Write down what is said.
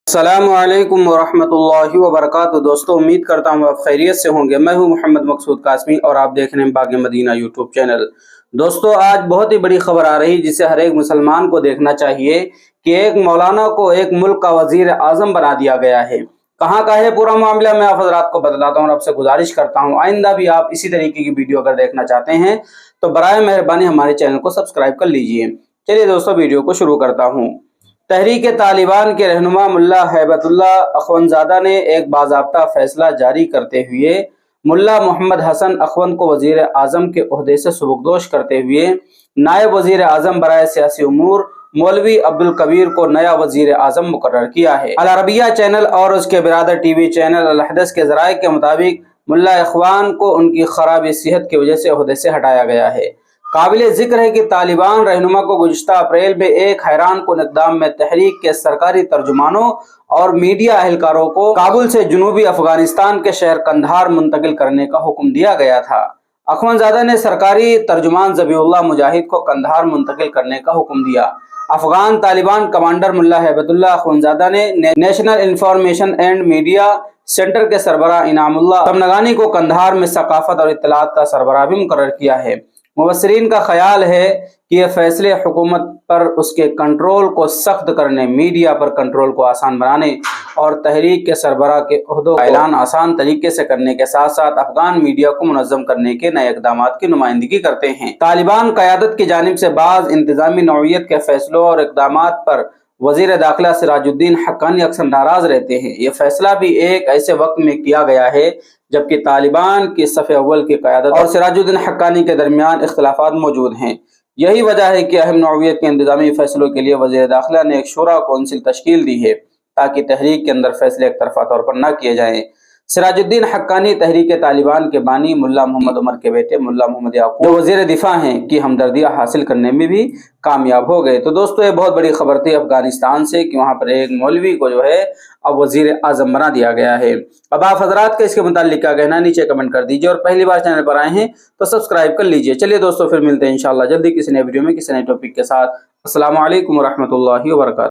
अस्सलामुअलैकुम वरहमतुल्लाहि वबरकातुहू। दोस्तों, उम्मीद करता हूँ आप खैरियत से होंगे। मैं हूँ मोहम्मद मकसूद कासमी और आप देख रहे हैं बाग मदीना यूट्यूब चैनल। दोस्तों, आज बहुत ही बड़ी खबर आ रही जिसे हर एक मुसलमान को देखना चाहिए कि एक मौलाना को एक मुल्क का वजीर आजम बना दिया गया है। कहाँ का है पूरा मामला, मैं आप हज़रात को बतलाता हूँ और आपसे गुजारिश करता हूँ आइंदा भी आप इसी तरीके की वीडियो अगर देखना चाहते हैं तो बराए मेहरबानी हमारे चैनल को सब्सक्राइब कर लीजिए। चलिए दोस्तों, वीडियो को शुरू करता हूँ। तहरीक तालिबान के रहनुमा मुल्ला हैबतुल्लाह अखवंदजादा ने एक बाज़ाब्ता फैसला जारी करते हुए मुल्ला मोहम्मद हसन अखवंद को वजीर आज़म के ओहदे से सुबुकदोश करते हुए नायब वजीर आज़म बराए सियासी उमूर मौलवी अब्दुल कबीर को नया वजीर आज़म मुकर्रर किया है। अल अरबिया चैनल और उसके बिरादर टीवी चैनल अल हदस के ज़राए के मुताबिक मुल्ला अखवान को उनकी खराब सेहत की वजह से ओहदे से हटाया गया है। काबिल जिक्र है कि तालिबान रहनुमा को गुज़िश्ता अप्रैल में एक हैरान कुन इक़दाम में तहरीक के सरकारी तर्जुमानों और मीडिया अहलकारों को काबुल से जनूबी अफगानिस्तान के शहर कंधार मुंतकिल करने का हुक्म दिया गया था। अखवंदजादा ने सरकारी तर्जुमान ज़बीउल्लाह मुजाहिद को कंधार मुंतकिल करने का हुक्म दिया। अफगान तालिबान कमांडर मुल्ला हैबतुल्लाह अखवंदजादा ने national information and media centre के सरबराह इनामुल्लाह तमनगानी को कंधार में सकाफत और इत्तलात का सरबराह भी मुकर्रर किया है। मुबस्सिरीन का ख्याल है कि यह फैसले हुकूमत पर उसके कंट्रोल को सख्त करने, मीडिया पर कंट्रोल को आसान बनाने और तहरीक के सरबराह के ओहदों का ऐलान आसान तरीके से करने के साथ साथ अफगान मीडिया को मुनज़्ज़म करने के नए इक़दामात की नुमाइंदगी करते हैं। तालिबान क़यादत की जानिब से बाज़ इंतज़ामी नौइयत के फैसलों और इक़दामात पर वज़ीर दाखिला सिराजुद्दीन हक्कानी अक्सर नाराज़ रहते हैं। यह फैसला भी एक ऐसे वक्त में किया गया है जबकि तालिबान की सफ़े अव्वल की क़यादत और सिराजुद्दीन हक्कानी के दरमियान इख्तिलाफ़ात मौजूद हैं। यही वजह है कि अहम नौइयत के इंतज़ामी फ़ैसलों के लिए वज़ीर दाखिला ने एक शूरा कौंसिल तश्कील दी है ताकि तहरीक के अंदर फैसले एक तरफ़ा तौर पर न किए जाएँ। सिराजुद्दीन हक्कानी तहरीक तालिबान के बानी मुल्ला मोहम्मद उमर के बेटे मुल्ला मोहम्मद याकूब जो वज़ीर दिफा हैं की हमदर्दियाँ हासिल करने में भी कामयाब हो गए। तो दोस्तों, ये बहुत बड़ी खबर थी अफगानिस्तान से कि वहाँ पर एक मौलवी को जो है अब वज़ीर आज़म बना दिया गया है। अब आप हज़रात का इसके मुताल्लिक क्या कहना है नीचे कमेंट कर दीजिए और पहली बार चैनल पर आए हैं तो सब्सक्राइब कर लीजिए। चलिए दोस्तों, फिर मिलते हैं इंशाअल्लाह जल्दी किसी नए वीडियो में किसी नए टॉपिक के साथ। अस्सलामु अलैकुम वरहमतुल्लाहि वबरकातुहू।